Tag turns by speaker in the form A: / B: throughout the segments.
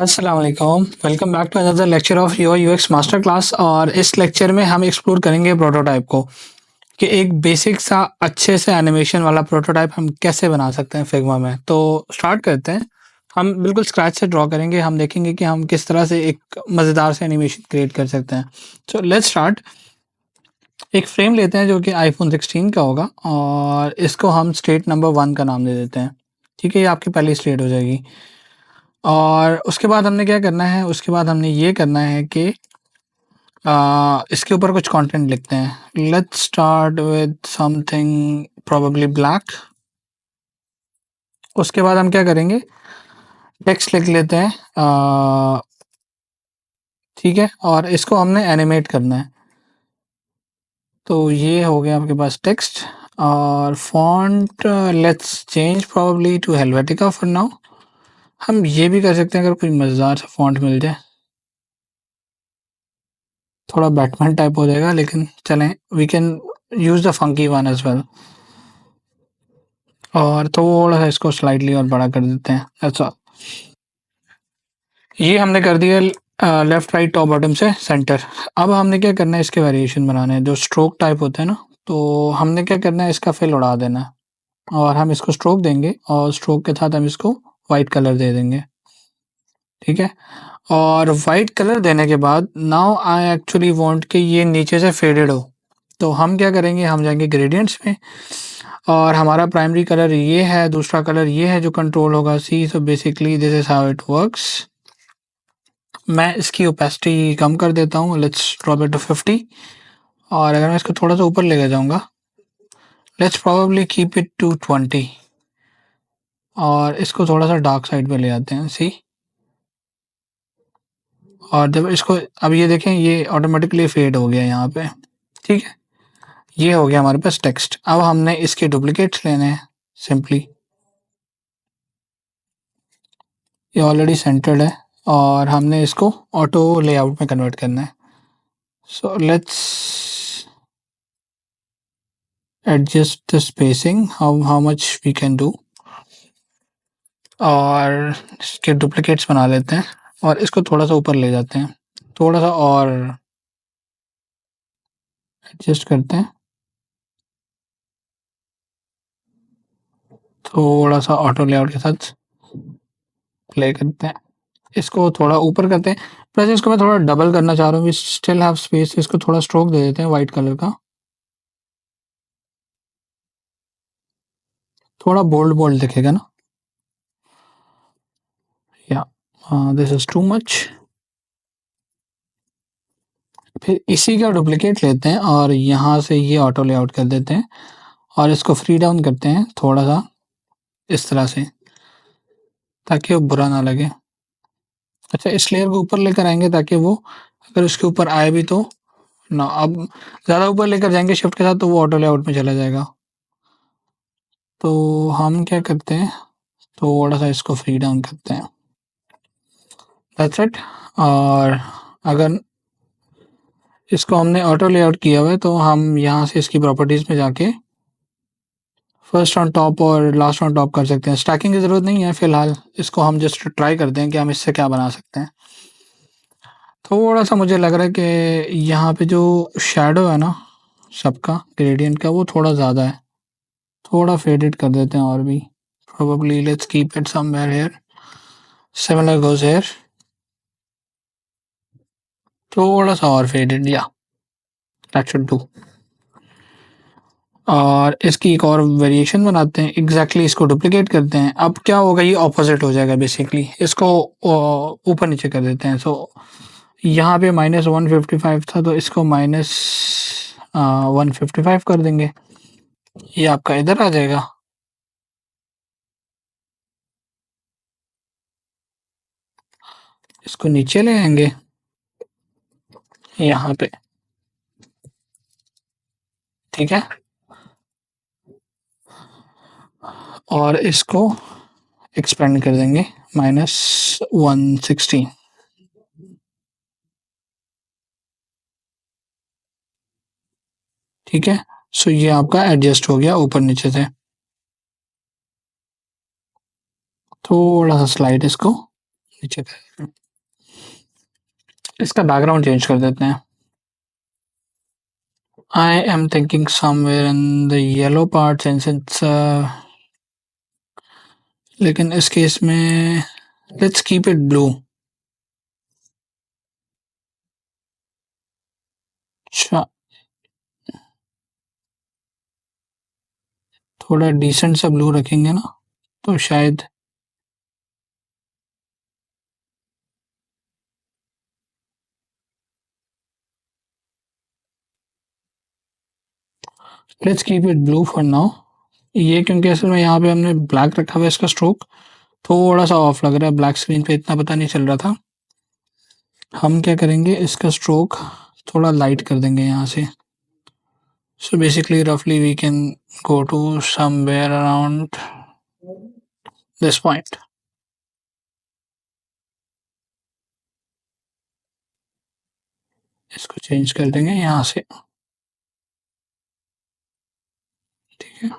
A: अस्सलाम वालेकुम। Welcome back to another lecture of UI UX master class. और इस लेक्चर में हम एक्सप्लोर करेंगे प्रोटोटाइप को कि एक बेसिक सा अच्छे से एनिमेशन वाला प्रोटोटाइप हम कैसे बना सकते हैं फिग्मा में। तो स्टार्ट करते हैं। हम बिल्कुल स्क्रैच से ड्रॉ करेंगे। हम देखेंगे कि हम किस तरह से एक मज़ेदार से एनिमेशन क्रिएट कर सकते हैं। So let's start. एक फ्रेम लेते हैं जो कि आईफोन 16 का होगा और इसको हम स्टेट नंबर 1 का नाम दे देते हैं। ठीक है, ये आपकी पहली स्टेट हो जाएगी। और उसके बाद हमने क्या करना है, उसके बाद हमने ये करना है कि इसके ऊपर कुछ कंटेंट लिखते हैं। Let's start with something probably black. उसके बाद हम क्या करेंगे, टेक्स्ट लिख लेते हैं। ठीक है, और इसको हमने एनिमेट करना है। तो ये हो गया आपके पास टेक्स्ट। और font let's change probably to Helvetica for now. हम ये भी कर सकते हैं अगर कोई मज़ेदार सा फॉन्ट मिल जाए। थोड़ा बैटमैन टाइप हो जाएगा, लेकिन चलें, we can use the funky one as well. और थोड़ा-सा इसको स्लाइटली और बड़ा कर देते हैं, दैट्स ऑल। ये हमने कर दिया लेफ्ट राइट टॉप बॉटम से सेंटर। अब हमने क्या करना है, इसके वेरिएशन बनाने हैं। जो स्ट्रोक टाइप होते हैं ना, तो हमने क्या करना है, इसका फिल उड़ा देना है और हम इसको स्ट्रोक देंगे और स्ट्रोक के साथ हम इसको वाइट कलर दे देंगे। ठीक है, और वाइट कलर देने के बाद नाउ आई एक्चुअली वांट कि ये नीचे से फेडेड हो। तो हम क्या करेंगे, हम जाएंगे ग्रेडियंट्स में और हमारा प्राइमरी कलर ये है, दूसरा कलर ये है जो कंट्रोल होगा C. So basically this is how it works. मैं इसकी ओपेसिटी कम कर देता हूँ, लेट्स ड्रॉप इट टू 50। और अगर मैं इसको थोड़ा सा ऊपर लेके जाऊंगा, let's probably keep it to 20। और इसको थोड़ा सा डार्क साइड पे ले आते हैं, सी। और जब इसको, अब ये देखें, ये ऑटोमेटिकली फेड हो गया यहाँ पे। ठीक है, ये हो गया हमारे पास टेक्स्ट। अब हमने इसके डुप्लीकेट्स लेने हैं सिंपली। ये ऑलरेडी सेंटर्ड है और हमने इसको ऑटो लेआउट में कन्वर्ट करना है। So let's adjust the spacing, how much we can do. और इसके डुप्लीकेट्स बना लेते हैं और इसको थोड़ा सा ऊपर ले जाते हैं, थोड़ा सा और एडजस्ट करते हैं, थोड़ा सा ऑटो लेआउट के साथ प्ले करते हैं। इसको थोड़ा ऊपर करते हैं, प्लस इसको मैं थोड़ा डबल करना चाह रहा हूँ, वी स्टिल हैव स्पेस। इसको थोड़ा स्ट्रोक दे देते हैं वाइट कलर का, थोड़ा बोल्ड बोल्ड दिखेगा ना। या दिस इज टू मच। फिर इसी का डुप्लीकेट लेते हैं और यहाँ से ये ऑटो लेआउट कर देते हैं और इसको फ्री डाउन करते हैं थोड़ा सा इस तरह से, ताकि वो बुरा ना लगे। अच्छा, इस लेयर को ऊपर लेकर आएंगे ताकि वो अगर उसके ऊपर आए भी तो ना, अब ज़्यादा ऊपर लेकर जाएंगे शिफ्ट के साथ तो वो ऑटो लेआउट में चला जाएगा। तो हम क्या करते हैं, थोड़ा सा इसको फ्री डाउन करते हैं, दैट्स इट। और अगर इसको हमने ऑटो लेआउट किया हुआ है तो हम यहाँ से इसकी प्रॉपर्टीज़ में जाके फर्स्ट ऑन टॉप और लास्ट ऑन टॉप कर सकते हैं। स्टैकिंग की ज़रूरत नहीं है फ़िलहाल, इसको हम जस्ट ट्राई करते हैं कि हम इससे क्या बना सकते हैं। थोड़ा सा मुझे लग रहा है कि यहाँ पे जो शैडो है ना सबका, ग्रेडियंट का, वो थोड़ा ज़्यादा है। थोड़ा फेडेड कर देते हैं और भी, probably let's keep it somewhere here, similar goes here, थोड़ा सा और फेडेड, या दैट शुड डू। और इसकी एक और वेरिएशन बनाते हैं, एग्जैक्टली इसको डुप्लीकेट करते हैं। अब क्या होगा, ये ऑपोजिट हो जाएगा बेसिकली। इसको ऊपर नीचे कर देते हैं। सो यहाँ पे -155 था तो इसको -155 कर देंगे, ये आपका इधर आ जाएगा। इसको नीचे ले आएंगे यहाँ पे, ठीक है, और इसको एक्सपेंड कर देंगे -160। ठीक है, सो ये आपका एडजस्ट हो गया ऊपर नीचे से। थोड़ा सा स्लाइड इसको नीचे का इसका बैकग्राउंड चेंज कर देते हैं। I am thinking somewhere in the yellow part since it's लेकिन इस केस में let's keep it blue। अच्छा, थोड़ा डिसेंट सा ब्लू रखेंगे ना तो शायद let's keep it blew for now. ये क्योंकि असल में यहाँ पे हमने ब्लैक रखा हुआ है, इसका स्ट्रोक थोड़ा सा ऑफ लग रहा है, ब्लैक स्क्रीन पे इतना पता नहीं चल रहा था। हम क्या करेंगे, इसका स्ट्रोक थोड़ा लाइट कर देंगे यहाँ से। So basically roughly we can go to somewhere around this point। इसको चेंज कर देंगे यहाँ से, ठीक है,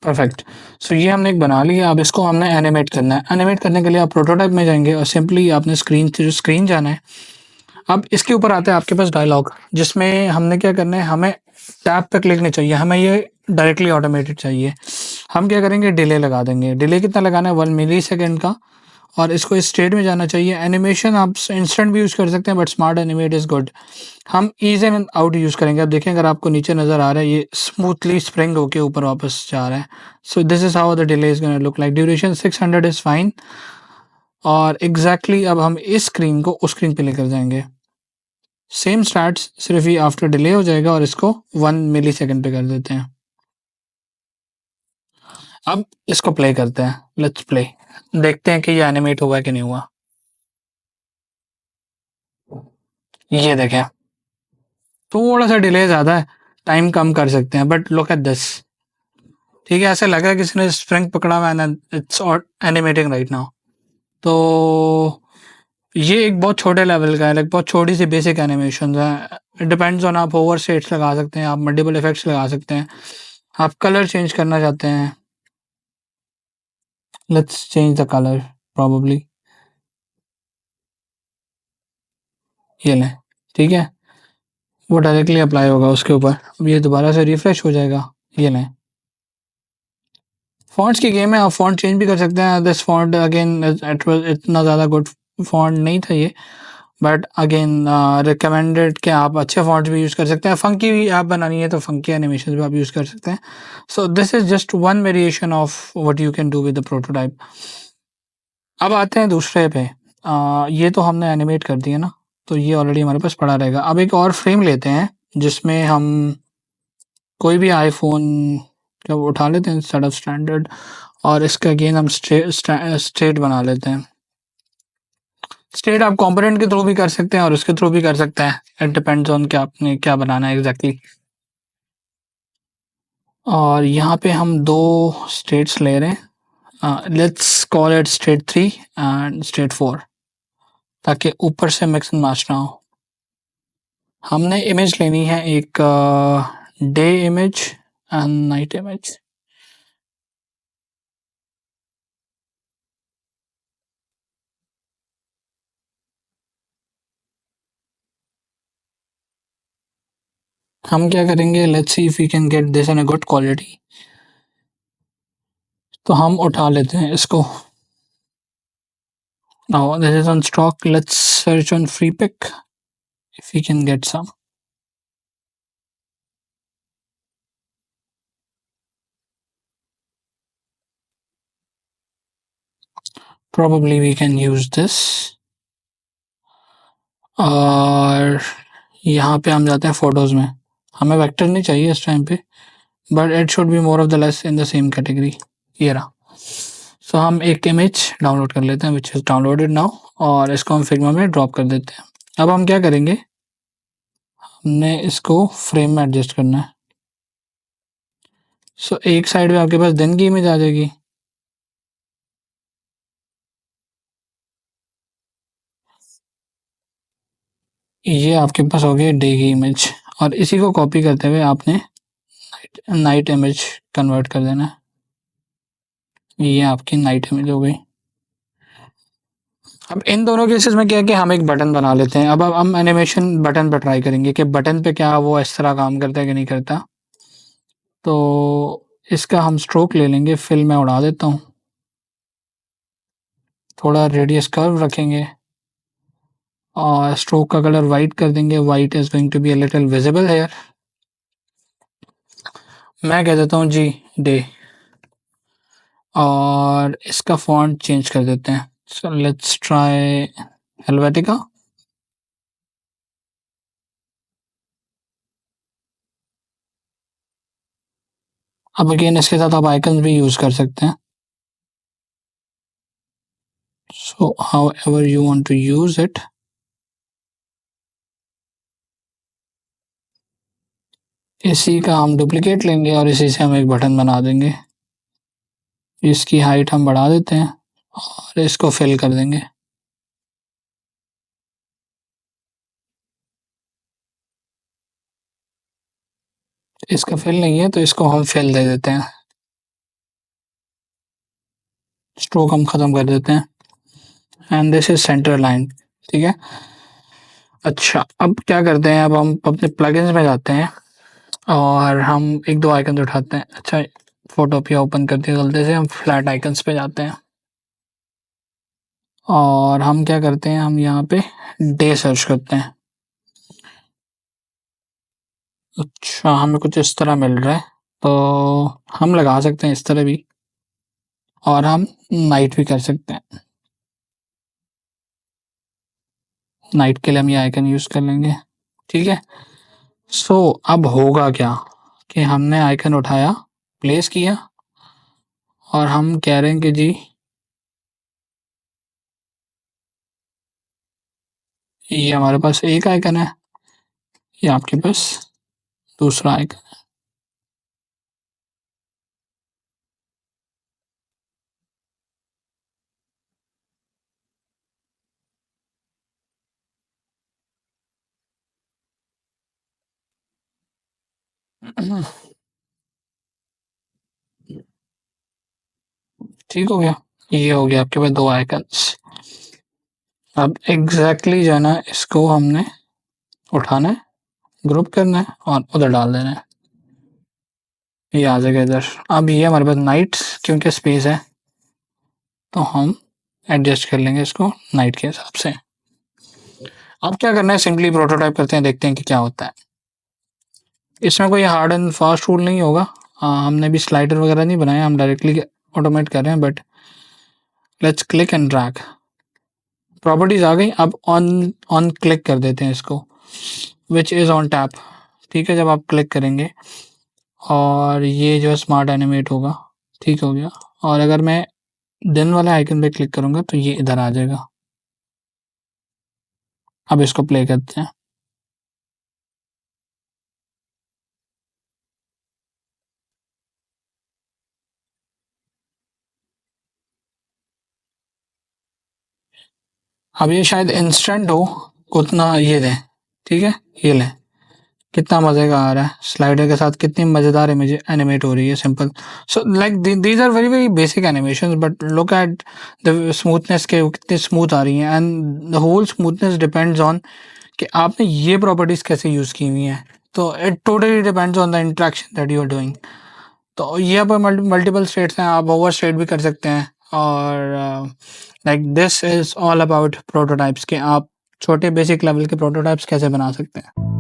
A: परफेक्ट। सो ये हमने एक बना लिया। अब इसको हमने एनिमेट करना है। एनिमेट करने के लिए आप प्रोटोटाइप में जाएंगे और सिंपली आपने स्क्रीन जाना है। अब इसके ऊपर आता है आपके पास डायलॉग, जिसमें हमने क्या करना है, हमें टैब पे क्लिक नहीं चाहिए, हमें ये डायरेक्टली ऑटोमेटेड चाहिए। हम क्या करेंगे, डिले लगा देंगे। डिले कितना लगाना है, 1 मिली सेकेंड का। और इसको इस स्टेट में जाना चाहिए। एनिमेशन आप इंस्टेंट भी यूज़ कर सकते हैं, but smart animate is good. हम ईज एंड आउट यूज़ करेंगे। अब देखें, अगर आपको नीचे नज़र आ रहा है, ये स्मूथली स्प्रिंग होके ऊपर वापस जा रहा है। So this is how the delay is gonna look like. Duration 600 is fine. और एग्जैक्टली अब हम इस स्क्रीन को उस स्क्रीन पे लेकर जाएंगे। सेम स्टार्ट्स, सिर्फ ये आफ्टर डिले हो जाएगा और इसको 1 मिली सेकेंड पे कर देते हैं। अब इसको प्ले करते हैं। लेट्स प्ले, देखते हैं कि ये एनिमेट हुआ कि नहीं हुआ। ये देखें, थोड़ा सा डिले ज़्यादा है, टाइम कम कर सकते हैं, बट लुक एट दिस। ठीक है, ऐसे लग रहा है किसी ने स्प्रिंग पकड़ा हुआ है, इट्स एनिमेटिंग राइट नाउ। तो ये एक बहुत छोटे लेवल का है, लाइक बहुत छोटी सी बेसिक एनिमेशन है। इट डिपेंड्स ऑन, आप ओवर शेड्स लगा सकते हैं, आप मल्टीपल इफेक्ट्स लगा सकते हैं, आप कलर चेंज करना चाहते हैं। Let's change the colour probably, ये लें, ठीक है, वो डायरेक्टली अप्लाई होगा उसके ऊपर। अब ये दोबारा से रिफ्रेश हो जाएगा, ये लें। फॉन्ट्स की गेम है, आप फॉन्ट चेंज भी कर सकते हैं। This font again it was इतना ज़्यादा गुड फॉन्ट नहीं था ये, बट अगेन रिकमेंडेड कि आप अच्छे फॉन्ट्स भी यूज़ कर सकते हैं। फंकी भी ऐप बनानी है तो फंकी एनिमेशन भी आप यूज़ कर सकते हैं। So this is just one variation of what you can do with the prototype. अब आते हैं दूसरे पे। ये तो हमने एनिमेट कर दिया ना, तो ये ऑलरेडी हमारे पास पड़ा रहेगा। अब एक और फ्रेम लेते हैं जिसमें हम कोई भी आईफोन जब उठा लेते हैं इंस्टेड ऑफ स्टैंडर्ड, और इसका अगेन हम स्टेट बना लेते हैं। स्टेट आप कंपोनेंट के थ्रू भी कर सकते हैं और उसके थ्रू भी कर सकते हैं, इट डिपेंड्स ऑन कि आपने क्या बनाना है एग्जैक्टली। और यहाँ पे हम दो स्टेट्स ले रहे हैं। Let's call it state 3 and state 4, ताकि ऊपर से मिक्स एंड मैच ना हो। हमने इमेज लेनी है एक day image and night image. हम क्या करेंगे, let's see if we can get this in a good quality. तो हम उठा लेते हैं इसको। Now this is on stock, let's search on Freepik if we can get some। probably we can use this। और यहाँ पे हम जाते हैं फोटोज़ में। हमें वेक्टर नहीं चाहिए इस टाइम पे, but it should be more of the less in the same category. ये रहा। सो हम एक इमेज डाउनलोड कर लेते हैं विच इज़ डाउनलोडेड नाउ, और इसको हम फिग्मा में ड्रॉप कर देते हैं। अब हम क्या करेंगे, हमने इसको फ्रेम में एडजस्ट करना है। सो एक साइड में आपके पास दिन की इमेज आ जाएगी, ये आपके पास हो गई डे की इमेज, और इसी को कॉपी करते हुए आपने नाइट इमेज कन्वर्ट कर देना है। ये आपकी नाइट इमेज हो गई। अब इन दोनों केसेस में क्या है कि हम एक बटन बना लेते हैं। अब हम एनिमेशन बटन पे ट्राई करेंगे कि बटन पे क्या वो इस तरह काम करता है कि नहीं करता। तो इसका हम स्ट्रोक ले लेंगे, फिल मैं उड़ा देता हूँ, थोड़ा रेडियस कर्व रखेंगे और स्ट्रोक का कलर वाइट कर देंगे। White is going to be a little visible here. मैं कह देता हूँ जी डे, और इसका फॉन्ट चेंज कर देते हैं। So let's try Helvetica. अब अगेन इसके साथ आप आइकन भी यूज कर सकते हैं। So however you want to use it. इसी का हम डुप्लीकेट लेंगे और इसी से हम एक बटन बना देंगे। इसकी हाइट हम बढ़ा देते हैं और इसको फिल कर देंगे। इसका फिल नहीं है तो इसको हम फिल दे देते हैं। स्ट्रोक हम खत्म कर देते हैं and this is centre line. ठीक है। अच्छा, अब क्या करते हैं, अब हम अपने प्लगइन्स में जाते हैं और हम एक दो आइकन उठाते हैं। अच्छा, फोटोपिया ओपन कर दिया गलती से, हम फ्लैट आइकन्स पे जाते हैं और हम क्या करते हैं, हम यहाँ पे डे सर्च करते हैं। अच्छा, हमें कुछ इस तरह मिल रहा है, तो हम लगा सकते हैं इस तरह भी और हम नाइट भी कर सकते हैं। नाइट के लिए हम ये आइकन यूज़ कर लेंगे। ठीक है। सो अब होगा क्या कि हमने आइकन उठाया, प्लेस किया और हम कह रहे हैं कि जी ये हमारे पास एक आइकन है, ये आपके पास दूसरा आइकन। ठीक हो गया, ये हो गया आपके पास दो आइकन्स। अब एग्जैक्टली जो है ना, इसको हमने उठाना है, ग्रुप करना है और उधर डाल देना है। ये आ जाएगा इधर। अब ये हमारे पास नाइट क्योंकि स्पेस है तो हम एडजस्ट कर लेंगे इसको नाइट के हिसाब से। अब क्या करना है, सिंपली प्रोटोटाइप करते हैं, देखते हैं कि क्या होता है। इसमें कोई हार्ड एंड फास्ट रूल नहीं होगा। हमने भी स्लाइडर वगैरह नहीं बनाया, हम डायरेक्टली ऑटोमेट कर रहे हैं। But let's click and drag. Properties आ गई। अब ऑन ऑन क्लिक कर देते हैं इसको, विच इज़ ऑन टैप। ठीक है, जब आप क्लिक करेंगे और ये जो है स्मार्ट एनिमेट होगा। ठीक हो गया। और अगर मैं दिन वाले आइकन पे क्लिक करूंगा तो ये इधर आ जाएगा। अब इसको प्ले करते हैं। अब ये शायद इंस्टेंट हो, उतना ये दें। ठीक है, ये लें। कितना मजे का आ रहा है, स्लाइडर के साथ कितनी मजेदार इमेज एनिमेट हो रही है। Simple. So like these are very very basic animations, but look at the smoothness के, वो कितनी स्मूथ आ रही हैं। And the whole smoothness depends on कि आपने ये प्रॉपर्टीज कैसे यूज की हुई हैं। तो it totally depends on the interaction that you are doing. तो ये पर मल्टीपल स्टेट्स हैं, आप ओवर स्टेट भी कर सकते हैं। और like this is all about prototypes, के आप छोटे बेसिक लेवल के प्रोटोटाइप्स कैसे बना सकते हैं।